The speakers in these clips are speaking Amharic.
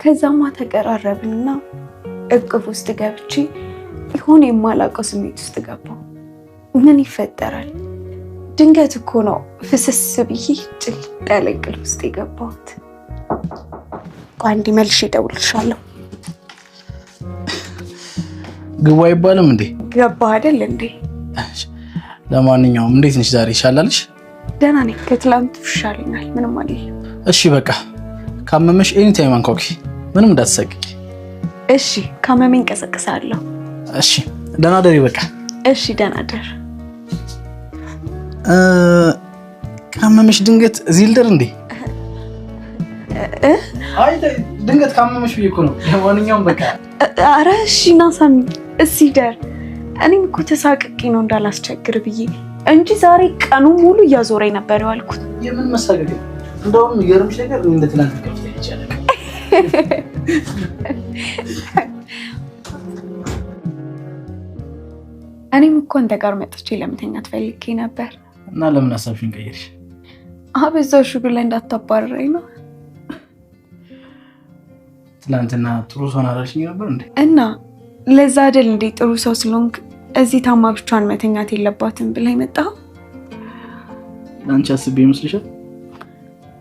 ከዛማ ተቀራረብንና እቅፍ ውስጥ ገብቼ ይሆን የማላውቀው ስሜት ውስጥ ገባሁ። ምን ይፈጠራል? ድንገት እኮ ነው ፍስስ ብዬ ጭልጥ ያለ እንቅልፍ ውስጥ የገባሁት። አንዴ መልሼ እደውልልሻለሁ። ግቡ አይባልም እንዴ? ገባ አይደል እንዴ? ለማንኛውም እንዴት ነሽ ዛሬ? ይሻላልሽ? ደህና ነኝ። ከትላንቱ ይሻለኛል። ምንም አይደለም። እሺ በቃ ካመመሽ ኤኒ ታይም አንኳኩ። ምንም እንዳትሰቅቂ እሺ? ካመመኝ እንቀሰቅሳለሁ። እሺ ደህና ደሪ። በቃ እሺ ደህና ደር። ካመመሽ ድንገት እዚህ ልደር እንዴ? አይ ድንገት ካመመሽ ብዬሽ እኮ ነው። ለማንኛውም በቃ ኧረ እሺ ና ሳሚ እዚህ ደር። እኔም እኮ ተሳቅቄ ነው እንዳላስቸግር ብዬ እንጂ ዛሬ ቀኑ ሙሉ እያዞረኝ ነበር የዋልኩት። የምን መሳቀቅ? እንደውም ይገርምሽ ነገር እንደ ትናንት ከፍታ ይቻላል። እኔም እኮ አንተ ጋር መጥቼ ለመተኛት ፈልጌ ነበር። እና ለምን ሀሳብሽን ቀየርሽ? አበዛሹ ብለህ እንዳታባረረኝ ነው። ትናንትና ጥሩ ሰው አላልሽኝ ነበር እንዴ? እና ለዛ አይደል እንዴ ጥሩ ሰው ስለሆንክ እዚህ ታማ ብቻዋን መተኛት የለባትም ብለህ መጣኸው? ለአንቺ አስቤ ይመስልሻል?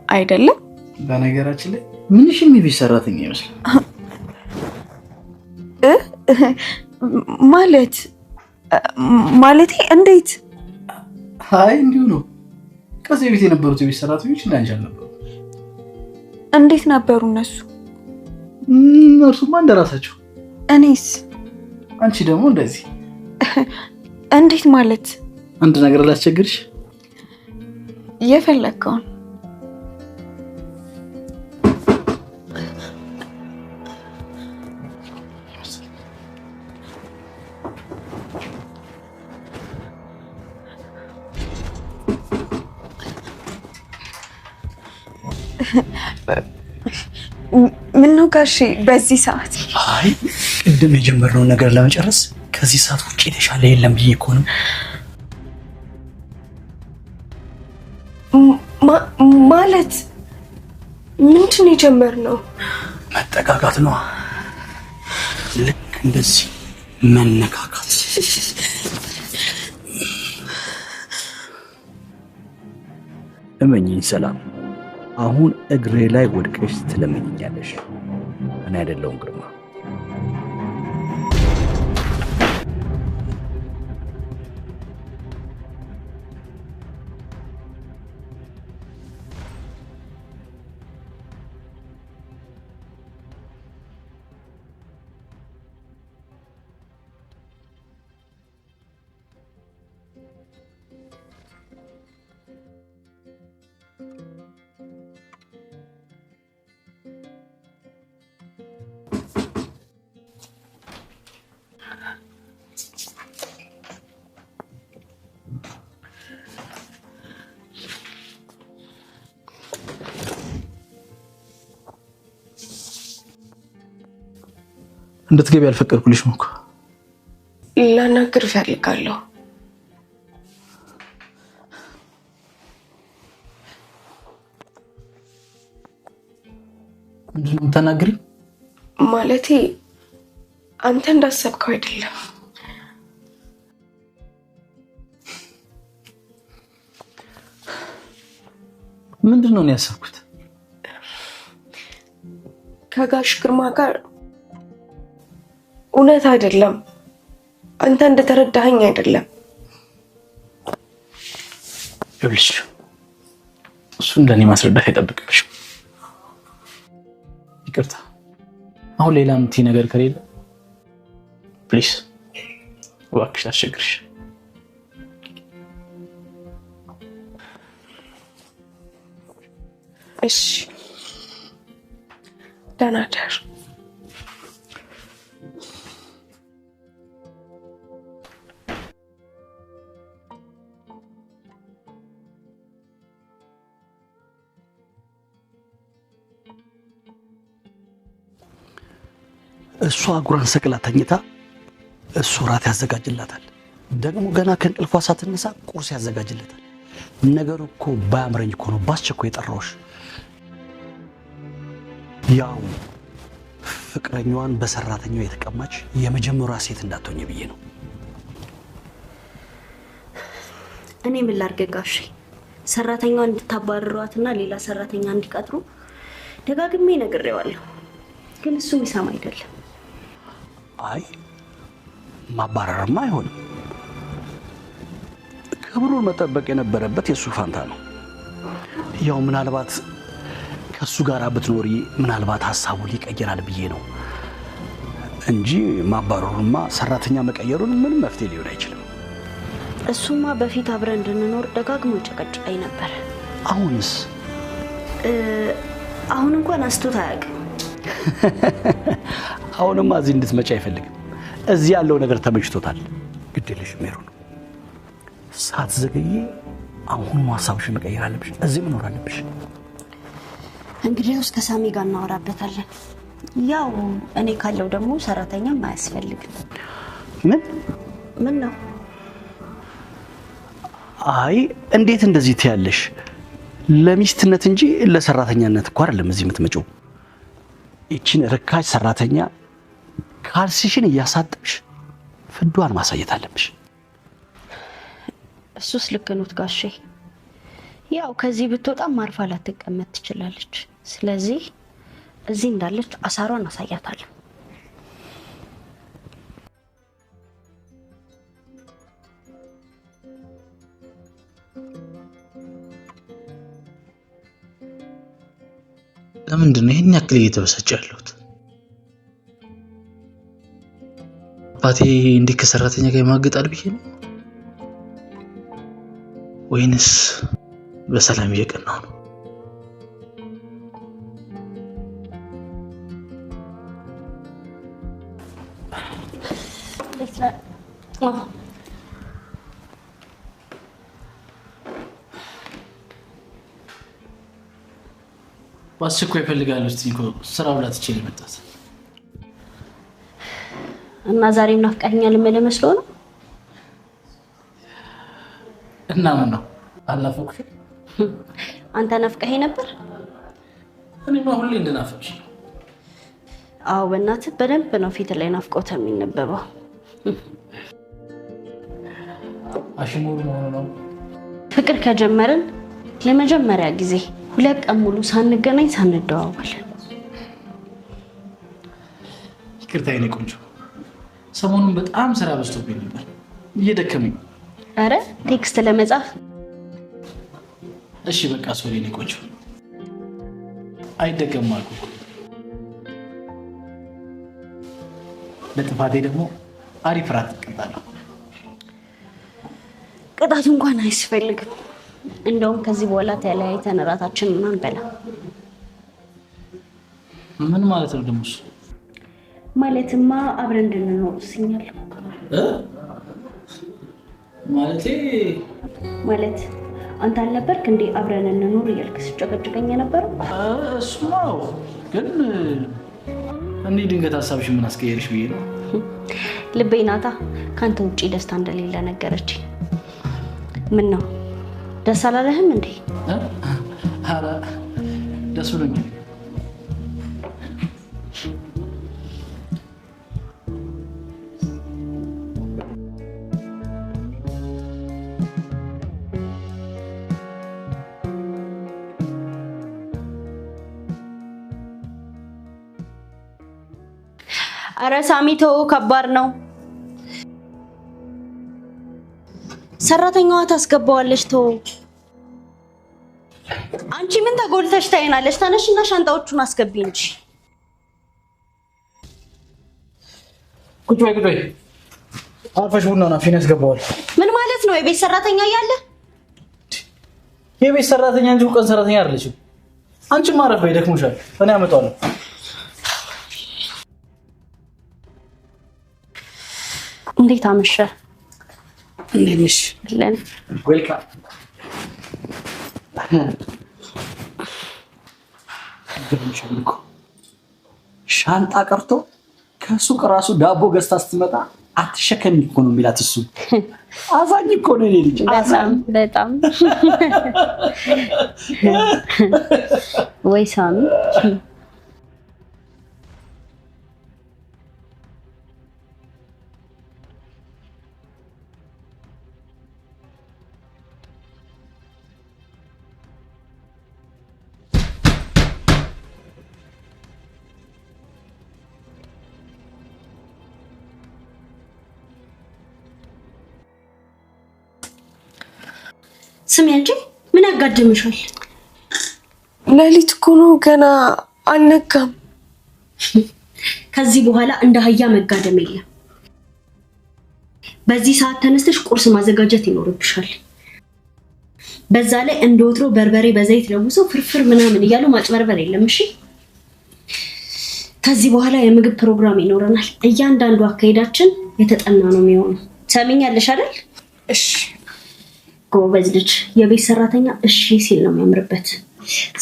አይደለም። በነገራችን ላይ ምንሽም የቤት ሰራተኛ ይመስላል። ማለቴ እንዴት? አይ እንዲሁ ነው። ከዚህ ቤት የነበሩት የቤት ሰራተኞች እንዳንቺ አልነበሩ። እንዴት ነበሩ እነሱ? እርሱማ እንደራሳቸው። እኔስ? አንቺ ደግሞ እንደዚህ። እንዴት ማለት? አንድ ነገር ላስቸግርሽ? የፈለግከውን። ምነው ጋሼ በዚህ ሰዓት? አይ ቅድም የጀመርነውን ነገር ለመጨረስ ከዚህ ሰዓት ውጭ የተሻለ የለም ብዬ እኮ ነው። ማለት ምንድን ነው የጀመርነው? መጠጋጋት ነው። ልክ እንደዚህ መነካካት። እመኚኝ ሰላም፣ አሁን እግሬ ላይ ወድቀሽ ትለምኝኛለሽ። እኔ አይደለሁም ግርማ። እንድትገቢ ያልፈቀድኩልሽም እኮ። ላናግር እፈልጋለሁ። ምንድን ነው የምታናግሪኝ? ማለቴ አንተ እንዳሰብከው አይደለም። ምንድን ነው ያሰብኩት? ከጋሽ ግርማ ጋር እውነት አይደለም። አንተ እንደተረዳኸኝ አይደለም። ይኸውልሽ እሱን ለእኔ ማስረዳት አይጠብቅብሽም። ይቅርታ። አሁን ሌላ የምትይ ነገር ከሌለ ፕሊስ እባክሽ አስቸግርሽ። እሺ ደህና ደር። እሷ አጉራን ሰቅላ ተኝታ እሱ ራት ያዘጋጅላታል። ደግሞ ገና ከእንቅልፏ ሳትነሳ ቁርስ ያዘጋጅላታል። ነገሩ እኮ ባያምረኝ እኮ ነው ባስቸኳይ የጠራሁሽ። ያው ፍቅረኛዋን በሰራተኛው የተቀማች የመጀመሪያ ሴት እንዳትሆኝ ብዬ ነው። እኔ ምን ላድርግ ጋሼ? ሰራተኛዋን እንድታባርሯትና ሌላ ሰራተኛ እንዲቀጥሩ ደጋግሜ ነግሬዋለሁ፣ ግን እሱ የሚሰማ አይደለም። አይ ማባረርማ አይሆንም። ክብሩን መጠበቅ የነበረበት የሱ ፋንታ ነው። ያው ምናልባት ከሱ ጋር ብትኖሪ ምናልባት ሀሳቡን ሊቀይራል ብዬ ነው እንጂ ማባረሩማ ሰራተኛ መቀየሩን ምንም መፍትሄ ሊሆን አይችልም። እሱማ በፊት አብረን እንድንኖር ደጋግሞ ጨቀጨቀኝ ነበር። አሁንስ? አሁን እንኳን አስቶት አያውቅም። አሁንማ እዚህ እንድትመጪ አይፈልግም። እዚህ ያለው ነገር ተመችቶታል። ግዴለሽ ሜሮን፣ ሳትዘገይ አሁን ሀሳብሽን መቀየር አለብሽ። እዚህ መኖር አለብሽ። እንግዲያውስ ከሳሚ ጋር እናወራበታለን። ያው እኔ ካለው ደግሞ ሰራተኛም አያስፈልግም። ምን ነው? አይ እንዴት እንደዚህ ትያለሽ? ለሚስትነት እንጂ ለሰራተኛነት እኮ አይደለም እዚህ የምትመጪው። እቺን ርካሽ ሰራተኛ ካልሲሽን እያሳጠብሽ ፍዷን ማሳየት አለብሽ። እሱስ ልክ ነው ጋሼ። ያው ከዚህ ብትወጣም ማርፋ ላትቀመጥ ትችላለች። ስለዚህ እዚህ እንዳለች አሳሯን አሳያታለሁ። ለምንድን ነው ይሄን ያክል እየተበሳጨ ያለሁት? አባቴ እንዲህ ከሰራተኛ ጋር ማገጣል ብዬ ነው ወይንስ በሰላም እየቀናሁ ነው? ዋስኮ ይፈልጋል እስቲ ስራው ላይ ትችል መጣስ እና ዛሬም ናፍቀኸኛል የምልህ መስሎ ነው። እና ምን ነው አላፈኩሽ? አንተ ናፍቀኸኝ ነበር። እኔማ ሁሌ እንደናፈቅሽ። አዎ በእናትህ በደንብ ነው ፊት ላይ ናፍቆት የሚነበበው። አሽሙር ነው። ፍቅር ከጀመርን ለመጀመሪያ ጊዜ 2 ቀን ሙሉ ሳንገናኝ ሳንደዋወል። ይቅርታ የኔ ቆንጆ፣ ሰሞኑን በጣም ስራ በዝቶብኝ ነበር፣ እየደከመኝ። አረ ቴክስት ለመጻፍ እሺ በቃ ሶሪ የኔ ቆንጆ፣ አይደገም አልኩ። ለጥፋቴ ደግሞ አሪፍ ራት እቀጣለሁ። ቅጣቱ እንኳን አያስፈልግም። እንደውም ከዚህ በኋላ ተለያይተን እራታችንን አንበላ። ምን ማለት ነው ደግሞ? ማለትማ አብረን እንድንኖር ወስኛለሁ። ማለት አንተ አልነበርክ እንዴ አብረን እንኖር እያልክ ስትጨቀጭቀኝ የነበረው? እሱማ ግን እኔ ድንገት ሀሳብሽ ምን አስቀየርሽ ብዬ ነው። ልቤ ናታ ካንተ ውጪ ደስታ እንደሌለ ነገረች። ምን ነው ደስ አላለህም እንዴ? አረ ደስ ብሎኛል። አረ ሳሚቶ ከባድ ነው። ሰራተኛዋ ታስገባዋለች። ተው አንቺ ምን ተጎልተሽ ታይናለሽ? ተነሽና ሻንጣዎቹን አስገቢ እንጂ። ቁጭ በይ አርፈሽ ቡናውን አፍሽን ያስገባዋል። ምን ማለት ነው? የቤት ሰራተኛ እያለ የቤት ሰራተኛ እንጂ ቀን ሰራተኛ አይደለችም። አንቺ ማረፍ በይ፣ ደክሞሻል። እኔ አመጣዋለሁ። እንዴት አመሸ? እንዴት ነሽ? ለን ዌልካም። ሻንጣ ቀርቶ ከሱቅ ራሱ ዳቦ ገዝታ ስትመጣ አትሸከሚ እኮ ነው የሚላት እሱ። አዛኝ እኮ ነው የኔ ልጅ። በጣም ወይ ሳሚ ስሚ አንቺ ምን ያጋድምሻል? ሌሊት እኮ ነው ገና አልነጋም። ከዚህ በኋላ እንደ አህያ መጋደም የለም። በዚህ ሰዓት ተነስተሽ ቁርስ ማዘጋጀት ይኖርብሻል። በዛ ላይ እንደወትሮ በርበሬ በዘይት ለውሶ ፍርፍር ምናምን እያሉ ማጭበርበር የለም። እሺ ከዚህ በኋላ የምግብ ፕሮግራም ይኖረናል። እያንዳንዱ አካሄዳችን የተጠና ነው የሚሆነው። ሰሚኛለሽ አይደል? እሺ ጎበዝ ልጅ። የቤት ሰራተኛ እሺ ሲል ነው የሚያምርበት።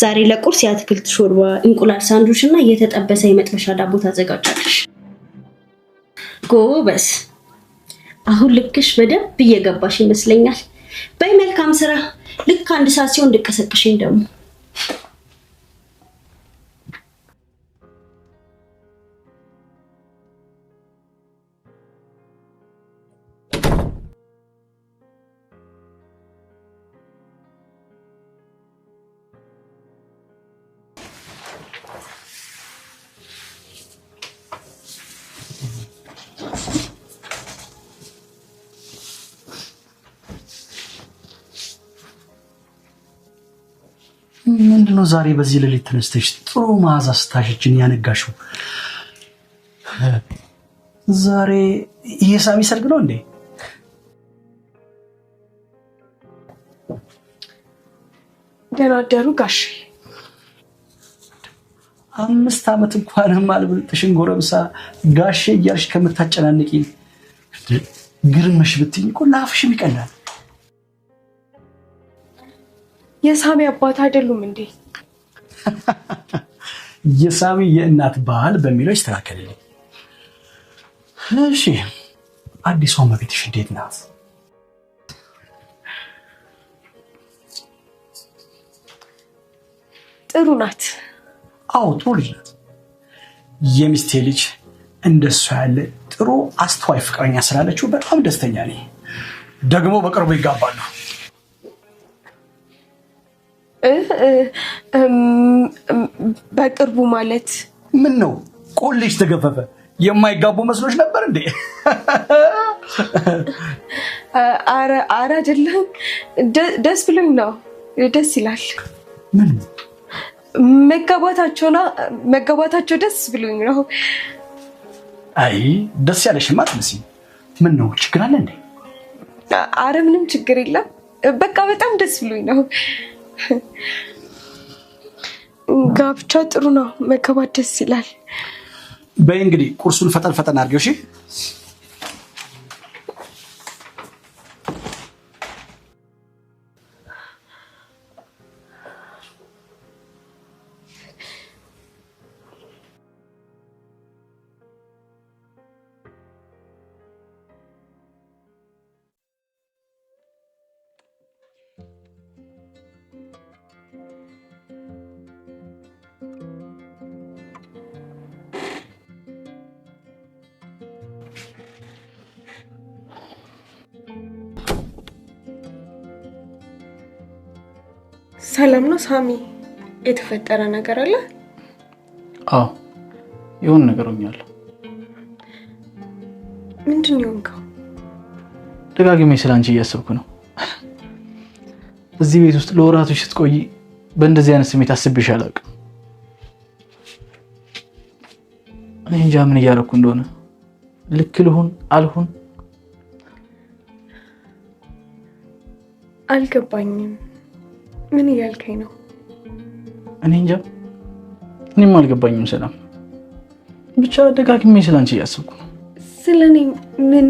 ዛሬ ለቁርስ የአትክልት ሾርባ፣ እንቁላል ሳንዱች እና የተጠበሰ የመጥበሻ ዳቦ ታዘጋጃለሽ። ጎበዝ። አሁን ልክሽ በደንብ እየገባሽ ይመስለኛል። በይ መልካም ስራ። ልክ 1 ሰዓት ሲሆን እንድቀሰቅሽኝ ደግሞ ምንድነው ዛሬ በዚህ ሌሊት ተነስተሽ ጥሩ መዓዛ ስታሽችን ያነጋሽው? ዛሬ የሳሚ ሰርግ ነው እንዴ? ደህና አደሩ ጋሽ። 5 ዓመት እንኳን ማልብልጥሽን ጎረምሳ ጋሼ እያልሽ ከምታጨናንቂ ግርምሽ ብትይኝ እኮ ላፍሽም ይቀላል። የሳሚ አባት አይደሉም እንዴ? የሳሚ የእናት ባል በሚለው ይስተካከልልኝ። እሺ አዲሷ መቤትሽ እንዴት ናት? ጥሩ ናት። አዎ ጥሩ ልጅ ናት። የሚስቴ ልጅ እንደሷ ያለ ጥሩ አስተዋይ ፍቅረኛ ስላለችው በጣም ደስተኛ ነኝ። ደግሞ በቅርቡ ይጋባሉ። በቅርቡ ማለት ምን ነው? ቆልሽ ተገፈፈ። የማይጋቡ መስሎች ነበር እንዴ? አረ አይደለም። ደስ ብሎኝ ነው። ደስ ይላል። ምን መጋባታቸው ደስ ብሎኝ ነው። አይ ደስ ያለሽማ አትመስይም። ምን ነው ችግር አለ እንዴ? አረ ምንም ችግር የለም። በቃ በጣም ደስ ብሎኝ ነው። ጋብቻ ጥሩ ነው። መጋባት ደስ ይላል። በይ እንግዲህ ቁርሱን ፈጠን አድርጊው። እሺ ሰላም ነው ሳሚ? የተፈጠረ ነገር አለ? አዎ የሆነ ነገር ሆኛል። ምንድን ነው የሆንከው? ደጋግሜ ስላንቺ እያሰብኩ ነው። እዚህ ቤት ውስጥ ለወራቶች ስትቆይ በእንደዚህ አይነት ስሜት አስቤሽ አላውቅም። እኔ እንጃ ምን እያደረኩ እንደሆነ። ልክ ልሁን አልሁን አልገባኝም። ምን እያልከኝ ነው? እኔ እንጃ እኔም አልገባኝም። ሰላም ብቻ ደጋግሜ ስላንቺ እያሰብኩ ነው። ስለኔ ምን?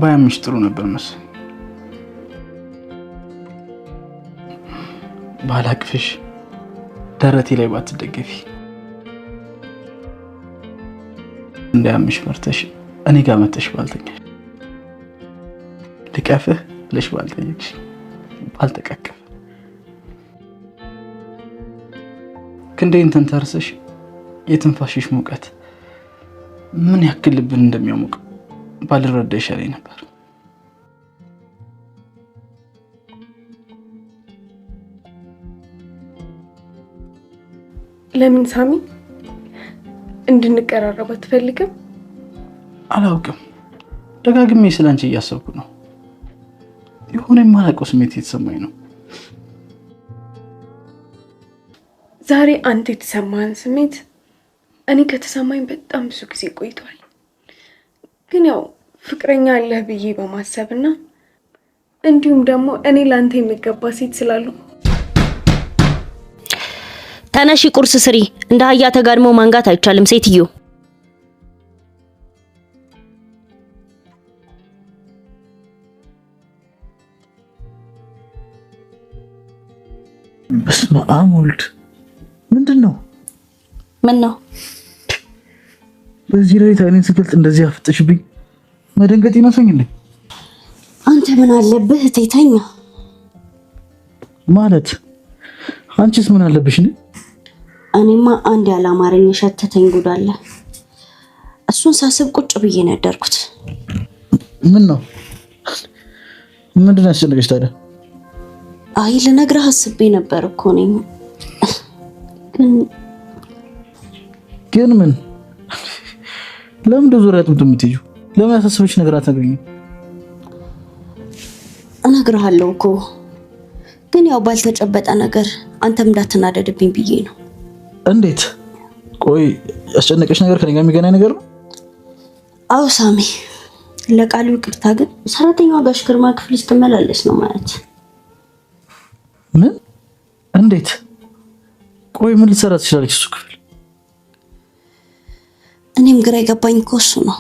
ባያምሽ ጥሩ ነበር መሰለኝ። ባላቅፍሽ ደረቴ ላይ ባትደገፊ እንዳያምሽ ፈርተሽ እኔ ጋር መተሽ ባልተኛሽ ልቀፍህ ብለሽ ባልጠየቅሽ ባልተቃቀፈ ክንዴን ተንተርሰሽ የትንፋሽሽ ሙቀት ምን ያክል ልብን እንደሚያሞቅ ባልረዳ ይሻለኝ ነበር። ለምን ሳሚ? እንድንቀራረብ አትፈልግም? አላውቅም። ደጋግሜ ስላንቺ እያሰብኩ ነው። የሆነ የማላውቀው ስሜት የተሰማኝ ነው። ዛሬ አንተ የተሰማህን ስሜት እኔ ከተሰማኝ በጣም ብዙ ጊዜ ቆይቷል። ግን ያው ፍቅረኛ አለህ ብዬ በማሰብና እንዲሁም ደግሞ እኔ ላንተ የሚገባ ሴት ስላሉ ተነሺ ቁርስ ስሪ። እንደ አህያ ተጋድሞ ማንጋት አይቻልም ሴትዮ። በስመ አብ ወልድ። ምንድን ነው? ምን ነው? በዚህ ላይ ታይኔን ስገልጥ እንደዚህ አፍጥሽብኝ መደንገጥ ይመስለኛል። አንተ ምን አለብህ እቴተኛ? ማለት አንቺስ ምን አለብሽ? እኔማ አንድ ያላማረኝ የሸተተኝ ጉድ አለ። እሱን ሳስብ ቁጭ ብዬ ነው ያደርኩት። ምን ነው? ምንድን ነው ያስጨነቀሽ ታዲያ? አይ ልነግርህ አስቤ ነበር እኮ ነኝ። ግን ምን? ለምን ዙሪያ ጥምጥም የምትሄጂው? ለምን ያሳሰበሽ ነገር አትነግሪኝም? እነግርሃለሁ እኮ ግን ያው ባልተጨበጠ ነገር አንተም እንዳትናደድብኝ ብዬ ነው። እንዴት? ቆይ ያስጨነቀሽ ነገር ከኔ ጋር የሚገናኝ ነገር ነው? አዎ ሳሚ፣ ለቃሉ ይቅርታ፣ ግን ሰራተኛዋ ጋሽ ግርማ ክፍል ስትመላለስ ነው ማለት። ምን? እንዴት? ቆይ ምን ልትሰራ ትችላለች እሱ ክፍል? እኔም ግራ የገባኝ እኮ እሱ ነው።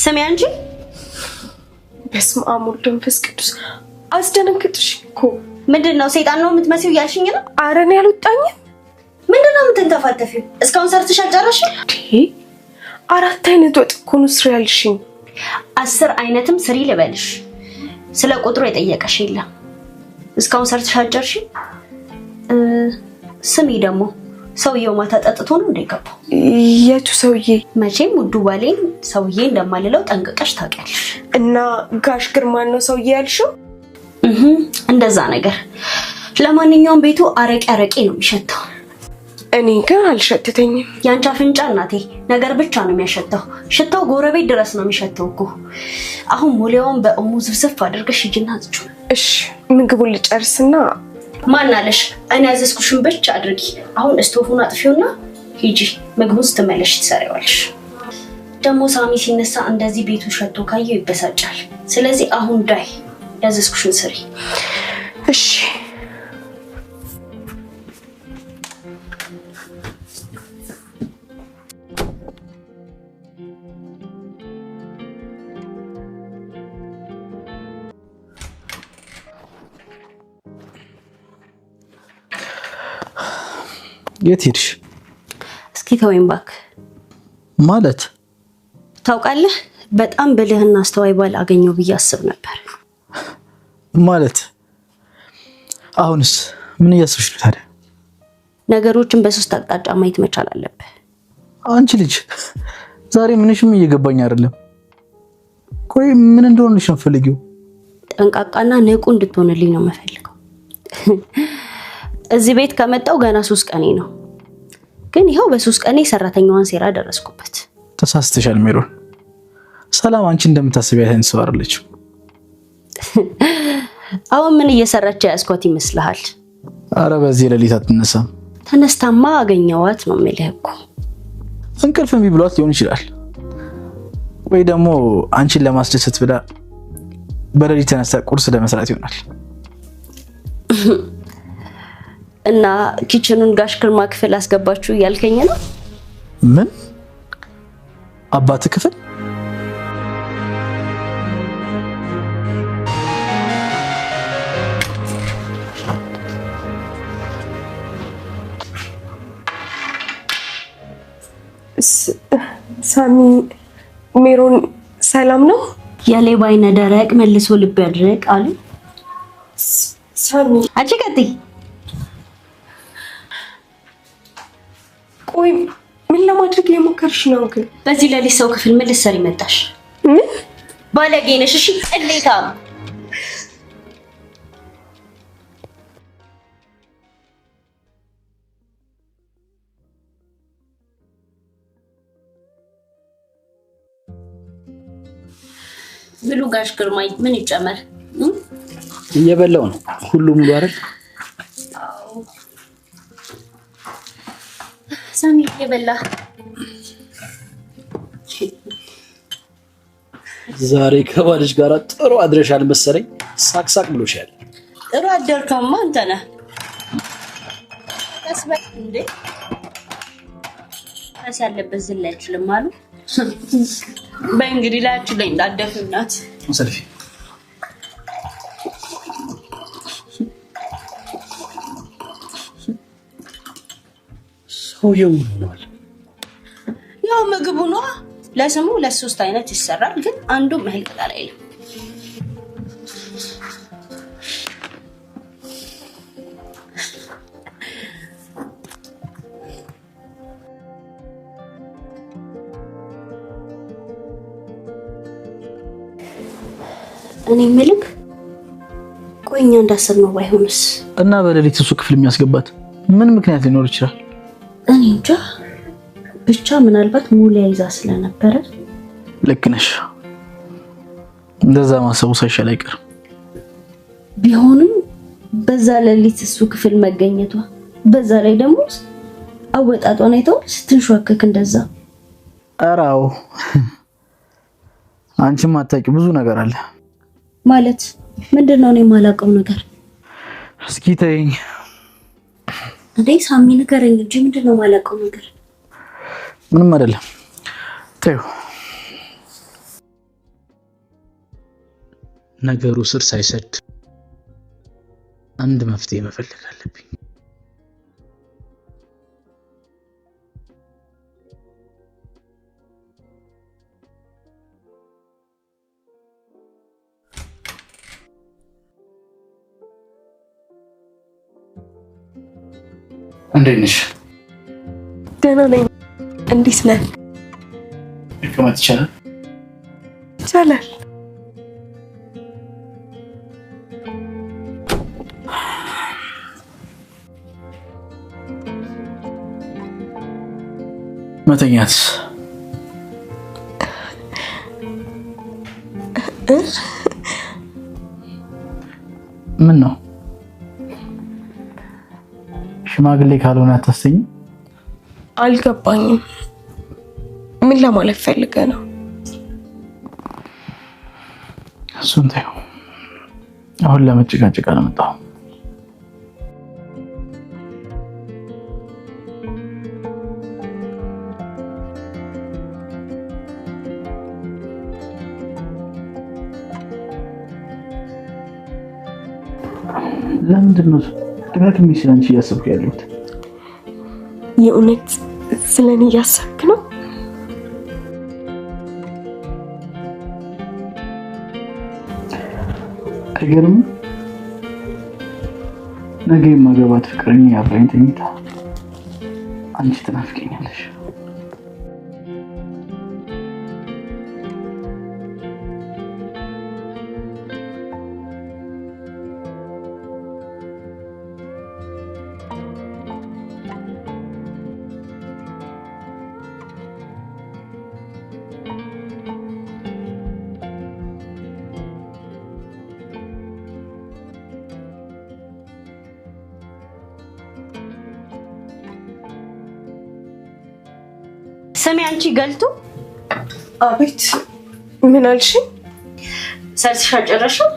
ስሚ አንቺ። በስመ አብ ወወልድ ወመንፈስ ቅዱስ። አስደነግጥሽ እኮ። ምንድነው? ሰይጣን ነው የምትመስይው ያልሽኝ ነው? ኧረ እኔ አልወጣኝም። ምንድነው የምትንተፋተፊው? እስካሁን ሰርተሽ አልጨረስሽም? አራት አይነት ወጥ እኮ ነው ስሪ ያልሽኝ። 10 አይነትም ስሪ ልበልሽ። ስለ ቁጥሩ የጠየቀሽ የለም። እስካሁን ሰርተሽ አልጨረስሽም? ስሚ ደግሞ ሰውየው ማታ ጠጥቶ ነው እንደገባው። የቱ ሰውዬ? መቼም ውዱ ባሌን ሰውዬ እንደማልለው ጠንቅቀሽ ታውቂያለሽ። እና ጋሽ ግርማን ነው ሰውዬ ያልሽው? እንደዛ ነገር። ለማንኛውም ቤቱ አረቄ ነው የሚሸተው። እኔ ግን አልሸተተኝም። ያንቺ አፍንጫ እናቴ ነገር ብቻ ነው የሚያሸተው። ሽታው ጎረቤት ድረስ ነው የሚሸተው እኮ። አሁን ሙሌውን በእሙ ዝብዝፍ አድርገሽ ሂጂና አጽጁ። እሺ ምግቡን ልጨርስና ማን አለሽ? እኔ ያዘዝኩሽን ብቻ አድርጊ። አሁን ስቶፉን አጥፊውና ሂጂ። ምግቡን ስትመለሽ ትሰሪዋለሽ። ደግሞ ሳሚ ሲነሳ እንደዚህ ቤቱ ሸቶ ካየው ይበሳጫል። ስለዚህ አሁን ዳይ ያዘዝኩሽን ስሪ። እሺ የት ሄድሽ? እስኪ ተወኝ እባክህ። ማለት ታውቃለህ፣ በጣም ብልህና አስተዋይ ባል አገኘው ብዬ አስብ ነበር። ማለት አሁንስ ምን እያሰብሽ ነው ታዲያ? ነገሮችን በሶስት አቅጣጫ ማየት መቻል አለብህ። አንቺ ልጅ ዛሬ ምንሽም እየገባኝ አይደለም። ቆይ ምን እንደሆነሽ ነው ፈልጊው? ጠንቃቃና ንቁ እንድትሆንልኝ ነው የምፈልገው። እዚህ ቤት ከመጣው ገና 3 ቀኔ ነው፣ ግን ይኸው በ3 ቀኔ ሰራተኛዋን ሴራ ደረስኩበት። ተሳስተሻል ሜሮን። ሰላም አንቺ እንደምታስቢያት አይነት ሰው አይደለችም። አሁን ምን እየሰራች ያስኳት ይመስልሃል? አረ በዚህ ሌሊት አትነሳም። ተነስታማ አገኘዋት ነው የምልህ እኮ። እንቅልፍ እምቢ ብሏት ሊሆን ይችላል፣ ወይ ደግሞ አንቺን ለማስደሰት ብላ በሌሊት ተነስታ ቁርስ ለመስራት ይሆናል። እና ኪችኑን ጋሽ ግርማ ክፍል አስገባችሁ እያልከኝ ነው? ምን አባት ክፍል? ሳሚ ሜሮን ሰላም ነው? የሌባ አይነ ደረቅ መልሶ ልብ ያድርቅ አሉ ሳሚ። አንቺ ቀጥይ። ቆይ ምን ለማድረግ የሞከርሽ ነው? ግን በዚህ ሌሊት ሰው ክፍል ምን ልትሰሪ መጣሽ? ምን ባለጌ ነሽ! እሺ ቅሌታም። ብሉ ጋሽ ግርማይ፣ ምን ይጨመር? እየበላው ነው። ሁሉ ሙሉ አይደል? ሳሚ እየበላ ዛሬ ከባልሽ ጋር ጥሩ አድረሻል መሰለኝ። ሳቅሳቅ ብሎሻል። ጥሩ አደርከማ አንተ ነህ። ተስበክ እንዴ ታስ ያለበት ዝላ አይችልም አሉ። በእንግዲህ ላያችሁ ላይ እንዳደፍናት ሰልፊ ሰውየው ሆኗል። ያው ምግቡ ነው። ለስሙ ለ3 አይነት ይሰራል፣ ግን አንዱ መህል ቅጠል አይልም። እኔ ምልክ ቆይኛ እንዳሰብነው ባይሆንስ? እና በሌሊት እሱ ክፍል የሚያስገባት ምን ምክንያት ሊኖር ይችላል? እኔ እንጃ። ብቻ ምናልባት ሙሉ ይዛ ስለነበረ። ልክ ነሽ። እንደዛ ማሰቡ ሳይሻል አይቀርም። ቢሆንም በዛ ሌሊት እሱ ክፍል መገኘቷ፣ በዛ ላይ ደግሞ አወጣጧን አይተው ስትንሿከክ እንደዛ። አራው አንቺም አታውቂው ብዙ ነገር አለ። ማለት ምንድነው? እኔ የማላውቀው ነገር? እስኪ ተይኝ። እንዴ ሳሚ ንገረኝ እንጂ ምንድነው የማላውቀው ነገር? ምንም አይደለም ተይው። ነገሩ ስር ሳይሰድ አንድ መፍትሄ መፈለግ አለብኝ። እንዴት ነሽ? ደህና ነኝ። እንዴት ነህ? መቀመጥ ይቻላል? ይቻላል። መተኛት ምን ነው? ሽማግሌ ካልሆነ አታስተኝ? አልገባኝም። ምን ለማለት ፈልገህ ነው? እሱን ተይው። አሁን ለመጨቃጨቅ አልመጣሁም። ለምንድን ነው ደጋግሜ ስለ አንቺ እያሰብኩ ያለሁት? የእውነት ስለኔ እያሰብክ ነው? አይገርም? ነገ የማገባት ፍቅረኛ አብራኝ ተኝታ አንቺ ትናፍቀኛለሽ። ስሚ አንቺ ገልቱ። አቤት። ምን አልሽ? ሰርተሽ አልጨረስሽም?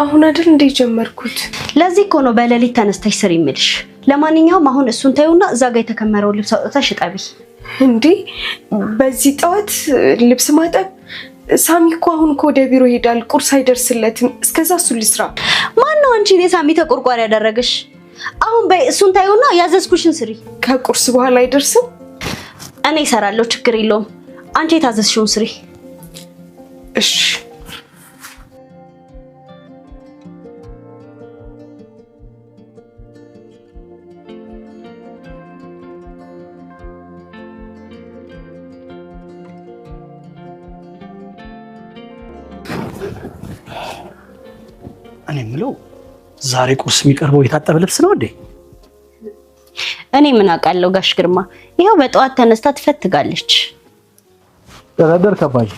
አሁን አይደል እንደ ጀመርኩት። ለዚህ እኮ ነው በሌሊት ተነስተሽ ስሪ የምልሽ። ለማንኛውም አሁን እሱን ታዩና እዛ ጋር የተከመረው ልብስ አውጥተሽ እጠቢ። እንዴ በዚህ ጠዋት ልብስ ማጠብ? ሳሚ እኮ አሁን ወደ ቢሮ ሄዳል። ቁርስ አይደርስለትም። እስከዛ እሱ ልስራ። ማን ነው አንቺ ሳሚ ተቆርቋሪ ያደረገሽ? አሁን በይ እሱን ታዩና ያዘዝኩሽን ስሪ። ከቁርስ በኋላ አይደርስም? እኔ እሰራለሁ፣ ችግር የለውም። አንቺ የታዘዝሽውን ስሪ። እሺ። እኔ የምለው ዛሬ ቁርስ የሚቀርበው የታጠበ ልብስ ነው እንዴ? እኔ ምን አውቃለሁ ጋሽ ግርማ፣ ይኸው በጠዋት ተነስታ ትፈትጋለች። ተረደር ከባይ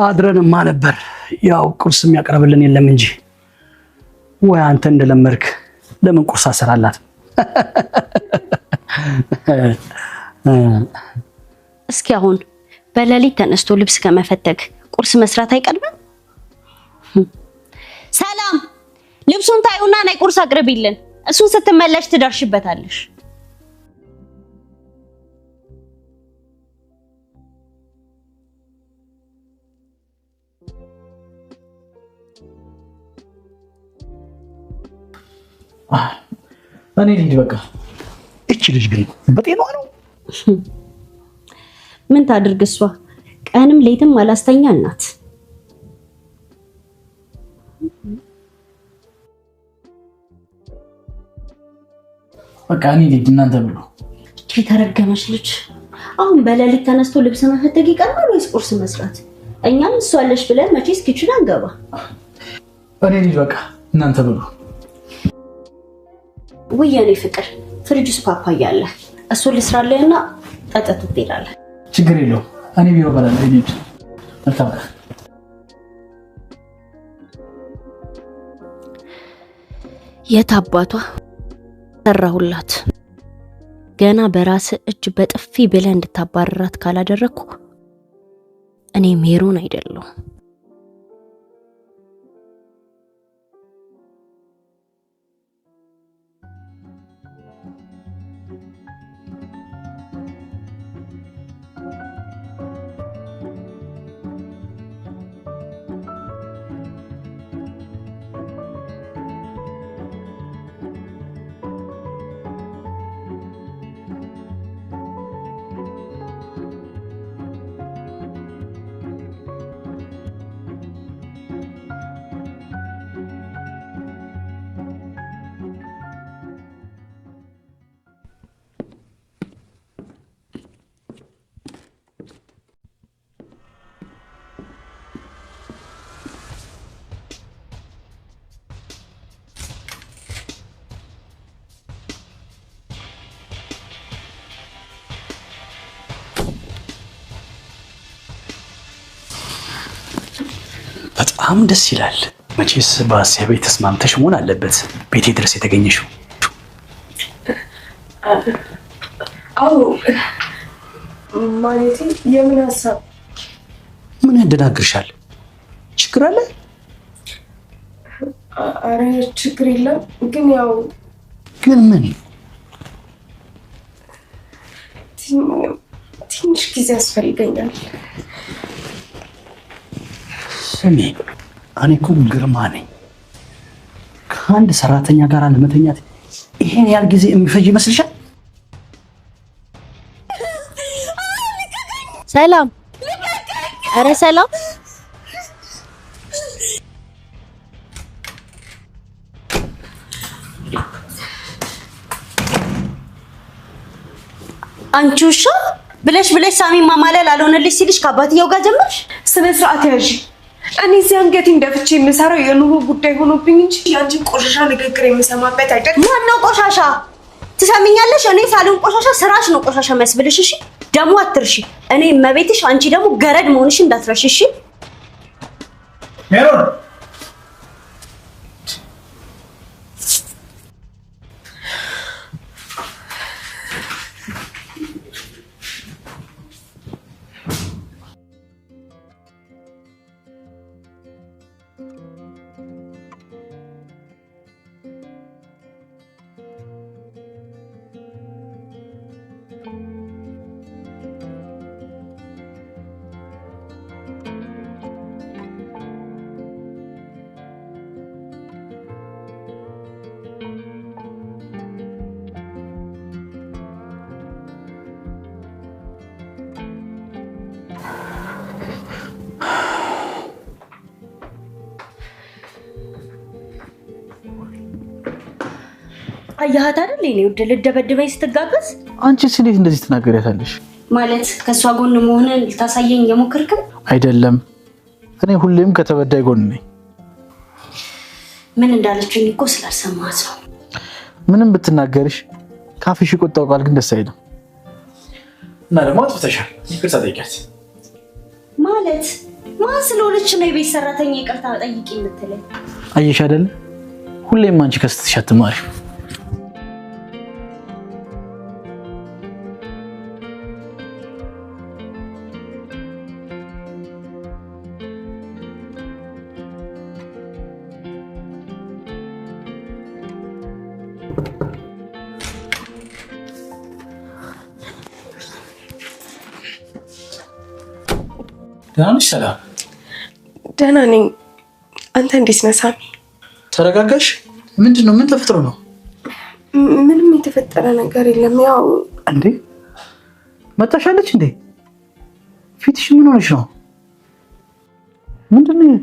አድረንማ ነበር። ያው ቁርስ የሚያቀርብልን የለም እንጂ ወይ አንተ እንደለመድክ ለምን ቁርስ አሰራላት? እስኪ አሁን በሌሊት ተነስቶ ልብስ ከመፈተግ ቁርስ መስራት አይቀርብም? ሰላም፣ ልብሱን ታዩና ናይ ቁርስ አቅርቢልን። እሱን ስትመለሽ ትደርሽበታለሽ። እኔ ልጅ በቃ እቺ ልጅ ግን በጤናዋ ነው? ምን ታድርግ እሷ ቀንም ሌትም አላስተኛ ናት። በቃ እኔ ልጅ እናንተ ብሎ የተረገመች ልጅ። አሁን በሌሊት ተነስቶ ልብስ መፈተግ ይቀርባል ወይስ ቁርስ መስራት? እኛም እሷ አለሽ ብለን መቼስ ኪችን አንገባ። እኔ ልጅ በቃ እናንተ ብሎ ወያኔ ፍቅር ፍሪጅ ውስጥ ፓፓያ አለ። እሱን ልስራለህና ጠጥተህ ትሄዳለህ። ችግር የለውም። እኔ ቢሮ በላለሁ። ልጅ መልካም የት አባቷ ሰራሁላት። ገና በራስ እጅ በጥፊ ብለህ እንድታባረራት ካላደረኩ እኔ ሜሮን አይደለሁ። በጣም ደስ ይላል። መቼስ በአስያ ቤት ተስማምተሽ መሆን አለበት ቤቴ ድረስ የተገኘሽው። አዎ ማለቴ የምን ሀሳብ? ምን ያደናግርሻል? ችግር አለ? አረ ችግር የለም። ግን ያው ግን ምን ትንሽ ጊዜ ያስፈልገኛል። ስሚ እኔ እኮ ግርማ ነኝ። ከአንድ ሰራተኛ ጋር ለመተኛት ይሄን ያህል ጊዜ የሚፈጅ ይመስልሻል? ሰላም፣ ኧረ ሰላም። አንቺ ውሻ ብለሽ ሳሚ ማማለል አልሆነልሽ ሲልሽ ከአባትየው ጋር ጀመርሽ። ስነ ስርዓት ያዥ። እኔ እዚህ አንገቴን ደፍቼ የምሰራው የኑሮ ጉዳይ ሆኖብኝ እንጂ ያንቺን ቆሻሻ ንግግር የምሰማበት አይደል። ማነው ቆሻሻ? ትሰሚኛለሽ? እኔ ሳልሆን ቆሻሻ ስራሽ ነው ቆሻሻ መስብልሽ። እሺ ደግሞ አትርሺ። እኔ መቤትሽ፣ አንቺ ደግሞ ገረድ መሆንሽ እንዳትረሺ። እሺ ሜሮን አያት አይደል? እኔ ወደ ልደበድበኝ ስትጋበዝ አንቺስ እንዴት እንደዚህ ትናገሪያታለሽ? ማለት ከሷ ጎን መሆንን ልታሳየኝ የሞከርክ አይደለም። እኔ ሁሌም ከተበዳይ ጎን ነኝ። ምን እንዳለችኝ እኮ ስላልሰማት ነው። ምንም ብትናገርሽ ካፍሽ የቆጣው ቃል ግን ደስ አይልም። እና ደግሞ አጥፍተሻል፣ ይቅርታ ጠይቂያት። ማለት ማን ስለሆነች ነው የቤት ሰራተኛ ይቅርታ ጠይቂ የምትለኝ? አየሽ አይደለ? ሁሌም አንቺ ከስተትሽ አትማሪ። ደህና ነሽ ሰላም? ደህና ነኝ። አንተ እንዴት ነህ ሳሚ? ተረጋጋሽ? ምንድን ነው? ምን ተፈጥሮ ነው? ምንም የተፈጠረ ነገር የለም። ያው እንዴ መጣሻለች እንዴ? ፊትሽ ምን ሆነሽ ነው? ምንድን ነው?